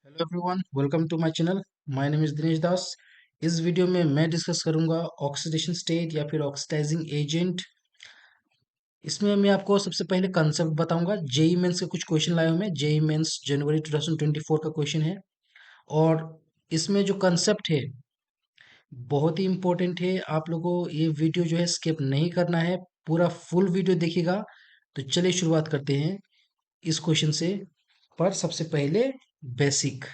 Hello everyone, welcome to my channel. My name is Dinesh Das. इस video में मैं discuss करूंगा ऑक्सीडेशन स्टेट या फिर ऑक्सीडाइजिंग एजेंट। इसमें मैं आपको सबसे पहले कंसेप्ट बताऊंगा। जेई मेंस के कुछ क्वेश्चन लाया हूं मैं। जेई मेंस जनवरी 2024 का क्वेश्चन है। और इसमें जो कंसेप्ट है बहुत ही इंपॉर्टेंट है। आप लोगों को ये वीडियो जो है स्किप नहीं करना है, पूरा फुल वीडियो देखिएगा। तो चलिए शुरुआत करते हैं इस क्वेश्चन से। पर सबसे पहले बेसिक।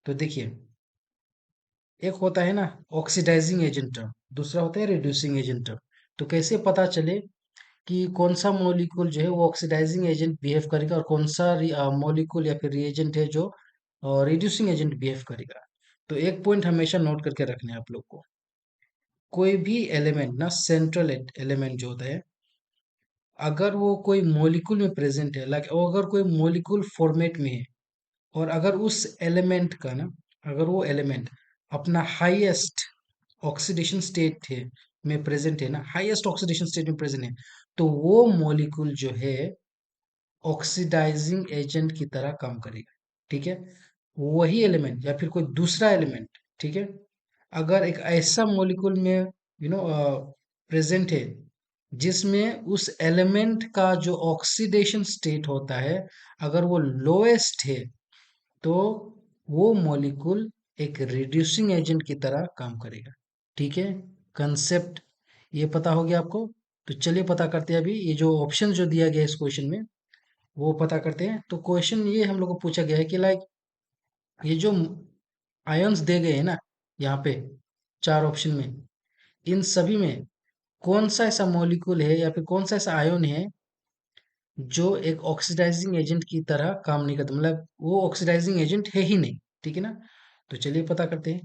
तो देखिए, एक होता है ना ऑक्सीडाइजिंग एजेंट टर्म, दूसरा होता है रिड्यूसिंग एजेंट टर्म। तो कैसे पता चले कि कौन सा मॉलिक्यूल जो है वो ऑक्सीडाइजिंग एजेंट बिहेव करेगा और कौन सा मॉलिक्यूल या फिर रिएजेंट है जो रिड्यूसिंग एजेंट बिहेव करेगा। तो एक पॉइंट हमेशा नोट करके रखना है आप लोग को। कोई भी एलिमेंट ना, सेंट्रल एलिमेंट जो होता है, अगर वो कोई मॉलिक्यूल में प्रेजेंट है, लाइक अगर कोई मॉलिक्यूल फॉर्मेट में है और अगर उस एलिमेंट का ना, अगर वो एलिमेंट अपना हाईएस्ट ऑक्सीडेशन स्टेट है में प्रेजेंट है ना, हाईएस्ट ऑक्सीडेशन स्टेट में प्रेजेंट है, तो वो मॉलिक्यूल जो है ऑक्सीडाइजिंग एजेंट की तरह काम करेगा। ठीक है। वही एलिमेंट या फिर कोई दूसरा एलिमेंट, ठीक है, अगर एक ऐसा मॉलिक्यूल में प्रेजेंट है जिसमें उस एलिमेंट का जो ऑक्सीडेशन स्टेट होता है अगर वो लोएस्ट है, तो वो मॉलिक्यूल एक रिड्यूसिंग एजेंट की तरह काम करेगा। ठीक है। कंसेप्ट ये पता हो गया आपको। तो चलिए पता करते हैं अभी ये जो ऑप्शन जो दिया गया है इस क्वेश्चन में, वो पता करते हैं। तो क्वेश्चन ये हम लोग को पूछा गया है कि लाइक ये जो आयंस दे गए हैं ना यहाँ पे चार ऑप्शन में, इन सभी में कौन सा ऐसा मॉलिक्यूल है या फिर कौन सा ऐसा आयन है जो एक ऑक्सीडाइजिंग एजेंट की तरह काम नहीं करता, मतलब वो ऑक्सीडाइजिंग एजेंट है ही नहीं। ठीक है ना। तो चलिए पता करते हैं।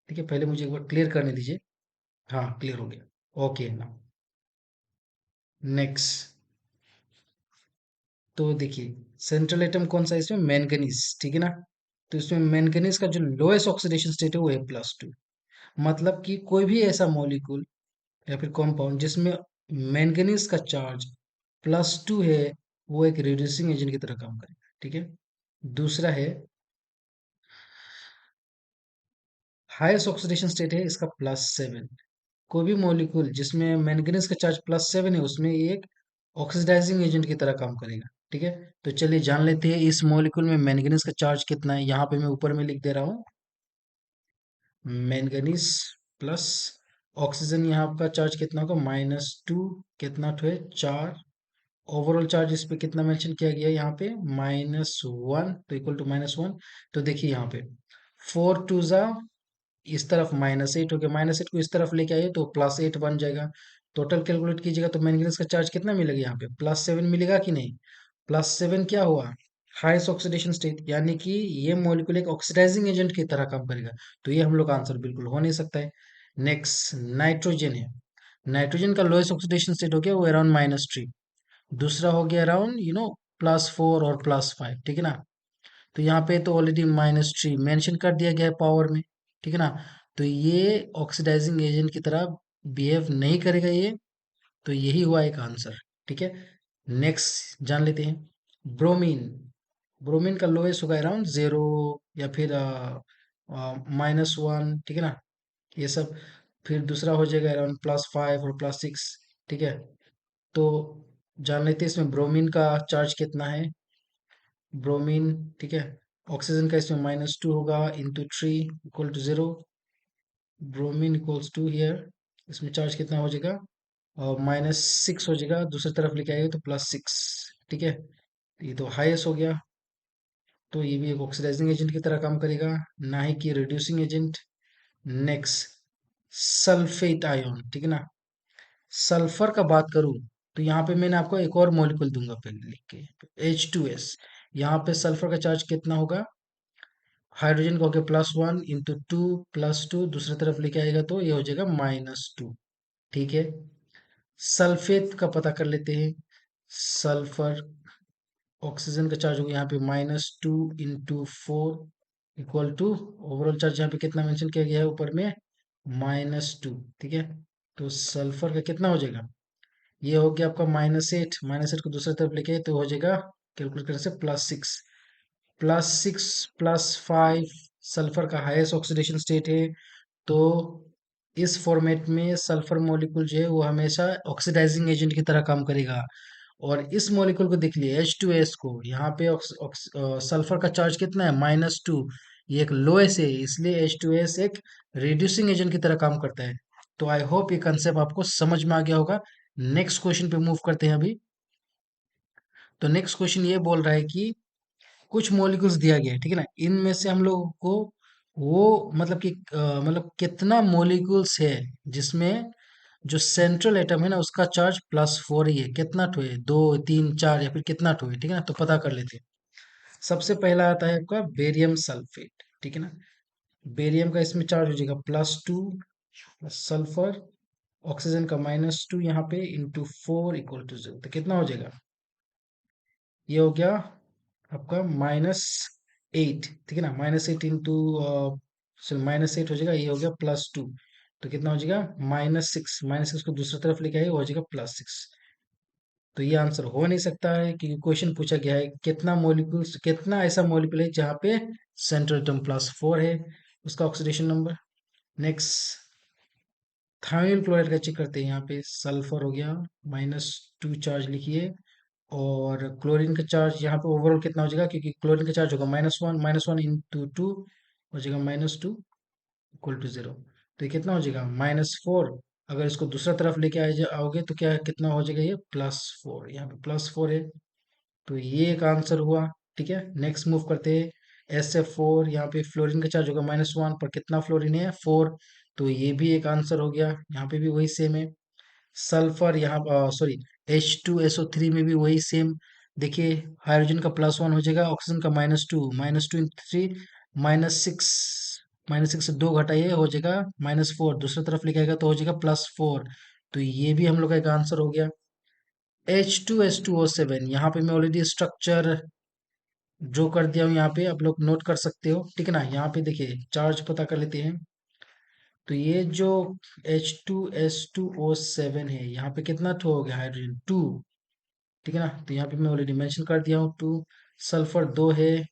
ठीक है, पहले मुझे एक बार क्लियर करने दीजिए। हाँ, क्लियर हो गया। ओके ना, नेक्स्ट। तो देखिए, सेंट्रल एटम कौन सा है इसमें? मैंगनीज। ठीक है ना। तो इसमें मैंगनीज का जो लोएस्ट ऑक्सीडेशन स्टेट है वो है +2। मतलब कि कोई भी ऐसा मॉलिक्यूल या फिर कंपाउंड जिसमें मैंगनीज का चार्ज +2 है, वो एक रिड्यूसिंग एजेंट की तरह काम करेगा। ठीक है। दूसरा है हाईएस्ट ऑक्सीडेशन स्टेट है इसका +7। कोई भी मॉलिक्यूल जिसमें मैंगनीज का चार्ज +7 है उसमें ये एक ऑक्सीडाइजिंग एजेंट की तरह काम करेगा। ठीक है। तो चलिए जान लेते हैं इस मॉलिक्यूल में मैंगनीज का चार्ज कितना है। यहाँ पे मैं ऊपर में लिख दे रहा हूँ, मैंगनीज प्लस ऑक्सीजन। यहाँ आपका चार्ज कितना होगा? -2। कितना तो है? 4। ओवरऑल चार्ज इस पे कितना मेंशन किया गया है यहाँ पे? -1, तो इक्वल टू -1। तो देखिए यहाँ पे 4 2 इस तरफ -8 हो गया, -8 को इस तरफ लेके आइए तो +8 बन जाएगा। टोटल कैलकुलेट कीजिएगा तो मैंगनीज का चार्ज कितना मिलेगा यहाँ पे? +7 मिलेगा कि नहीं? +7 क्या हुआ? हाईएस्ट ऑक्सीडेशन स्टेट, यानी कि ये मॉलिक्यूल एक ऑक्सीडाइजिंग एजेंट की तरह काम करेगा। तो ये हम लोग का आंसर बिल्कुल हो नहीं सकता है। नेक्स्ट नाइट्रोजन है। नाइट्रोजन का लोएस्ट ऑक्सीडेशन स्टेट हो गया वो अराउंड -3। दूसरा हो गया अराउंड +4 और +5। ठीक है ना। तो यहाँ पे तो ऑलरेडी -3 मेंशन कर दिया गया है पावर में। ठीक है ना। तो ये ऑक्सीडाइजिंग एजेंट की तरह बिहेव नहीं करेगा ये। तो यही हुआ एक आंसर। ठीक है। नेक्स्ट जान लेते हैं ब्रोमीन। ब्रोमीन का लोएस्ट होगा अराउंड 0 या फिर -1। ठीक है ना। ये सब। फिर दूसरा हो जाएगा अराउंड +5 और +6। ठीक है। तो जान लेते हैं इसमें ब्रोमीन का चार्ज कितना है। ब्रोमीन, ठीक है, ऑक्सीजन का इसमें -2 होगा into 3 equal to 0। Bromine equals to here, इसमें चार्ज कितना हो जाएगा? और -6 हो जाएगा, दूसरी तरफ लेके आएगा तो +6। ठीक है। ये तो हाईएस्ट हो गया। तो ये भी एक ऑक्सीडाइजिंग एजेंट की तरह काम करेगा, ना ही कि reducing agent. Next sulphate ion. ठीक है ना। सल्फर का बात करूं तो यहाँ पे मैंने आपको एक और मॉलिक्यूल दूंगा पहले लिख के, H2S। यहाँ पे सल्फर का चार्ज कितना होगा? हाइड्रोजन का हो गया +1 इंटू 2 +2, दूसरी तरफ लेके आएगा तो ये हो जाएगा -2। ठीक है। सल्फेट का पता कर लेते हैं। सल्फर, ऑक्सीजन का चार्ज होगा यहाँ पे -2 into 4 equal to, overall charge यहाँ पे कितना मेंशन किया गया है ऊपर में? -2। ठीक है। तो सल्फर का कितना हो जाएगा? ये हो गया आपका -8। -8 को दूसरी तरफ लेके आए तो हो जाएगा, कैलकुलेट करने से +6। +6 + 5 सल्फर का हाईएस्ट ऑक्सीडेशन स्टेट है। तो इस फॉर्मेट में सल्फर मॉलिक्यूल जो है वो हमेशा ऑक्सीडाइजिंग एजेंट की तरह काम करेगा। और इस मॉलिक्यूल को देख लिए H2S को, यहाँ पे सल्फर का चार्ज कितना है, -2। ये एक लोएस्ट है, इसलिए H2S एक रिड्यूसिंग एजेंट की तरह काम करता है। तो आई होप ये कंसेप्ट आपको समझ में आ गया होगा। नेक्स्ट क्वेश्चन पे मूव करते हैं अभी। तो नेक्स्ट क्वेश्चन ये बोल रहा है कि कुछ मॉलिक्यूल्स दिया गया है, ठीक है ना, इनमें से हम लोगों को वो मतलब कि मतलब कितना मॉलिक्यूल्स है जिसमें जो सेंट्रल एटम है ना उसका चार्ज +4 ही है, कितना ठो है, 2 3 4 या फिर कितना ठो है, ठीक है ना। तो पता कर लेते हैं। सबसे पहला आता है आपका बेरियम सल्फेट, ठीक है ना। बेरियम का इसमें चार्ज हो जाएगा +2, सल्फर ऑक्सीजन का -2 यहाँ पे × 4 = 0। तो कितना हो जाएगा, ये हो गया आपका -8, ठीक है ना। -8 इंटू -8 हो जाएगा, ये हो गया +2। तो कितना हो जाएगा, -6। -6 को दूसरी तरफ लेके आए, हो जाएगा +6। तो ये आंसर हो नहीं सकता है क्योंकि क्वेश्चन पूछा गया है कितना मॉलिक्यूल्स, कितना ऐसा मॉलिक्यूल है जहाँ पे सेंट्रल एटम +4 है, उसका ऑक्सीडेशन नंबर। नेक्स्ट थाइल क्लोराइड का चेक करते हैं। यहाँ पे सल्फर हो गया, -2 चार्ज लिखिए। और क्लोरीन का चार्ज यहाँ पे ओवरऑल कितना हो जाएगा, क्योंकि क्लोरीन का चार्ज होगा -1, -1 इंटू 2 हो जाएगा -2 = 0। तो ये कितना हो जाएगा, -4। अगर इसको दूसरा तरफ लेके आओगे तो क्या कितना हो जाएगा, ये +4, यहाँ पे +4 है। तो ये एक आंसर हुआ, ठीक है। नेक्स्ट मूव करते हैं। SF4, यहाँ पे फ्लोरीन का चार्ज होगा -1, पर कितना फ्लोरीन है, 4। तो ये भी एक आंसर हो गया, यहाँ पे भी वही सेम है। सल्फर यहाँ सॉरी H2SO3 में भी वही सेम। देखिए हाइड्रोजन का +1 हो जाएगा, ऑक्सीजन का -2, -2 इंटू 3 -6, -6 से 2 घटाइए हो जाएगा -4, दूसरी तरफ लेके आएगा तो हो जाएगा +4। तो ये भी हम लोग का एक आंसर हो गया। H2S2O7, यहाँ पे मैं ऑलरेडी स्ट्रक्चर ड्रॉ कर दिया हूँ, यहाँ पे आप लोग नोट कर सकते हो, ठीक है ना। यहाँ पे देखिए चार्ज पता कर लेते हैं। तो ये जो H2S2O7 है, यहाँ पे कितना ठो हो गया, हाइड्रोजन 2, ठीक है ना। तो यहाँ पे मैं ऑलरेडी मेंशन कर दिया हूँ 2। सल्फर 2 है,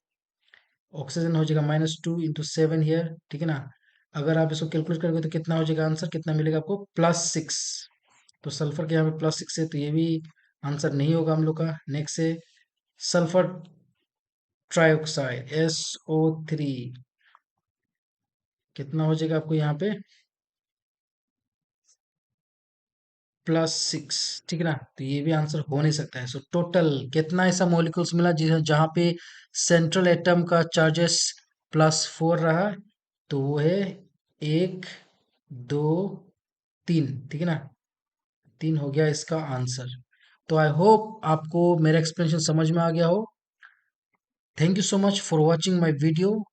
ऑक्सीजन हो जाएगा -2 इंटू 7 हियर, ठीक है ना। अगर आप इसको कैलकुलेट करोगे तो कितना हो जाएगा, आंसर कितना मिलेगा आपको, +6। तो सल्फर के यहाँ पे +6 है, तो ये भी आंसर नहीं होगा हम लोग का। नेक्स्ट है सल्फर ट्राइऑक्साइड SO3, कितना हो जाएगा आपको यहाँ पे, +6, ठीक है ना। तो ये भी आंसर हो नहीं सकता है। सो टोटल कितना ऐसा मॉलिक्यूल्स मिला जहाँ पे सेंट्रल एटम का चार्जेस +4 रहा, तो वो है 1 2 3, ठीक है ना। 3 हो गया इसका आंसर। तो आई होप आपको मेरा एक्सप्लेनेशन समझ में आ गया हो। Thank you so much for watching my video.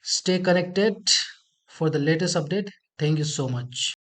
Stay connected for the latest update. Thank you so much.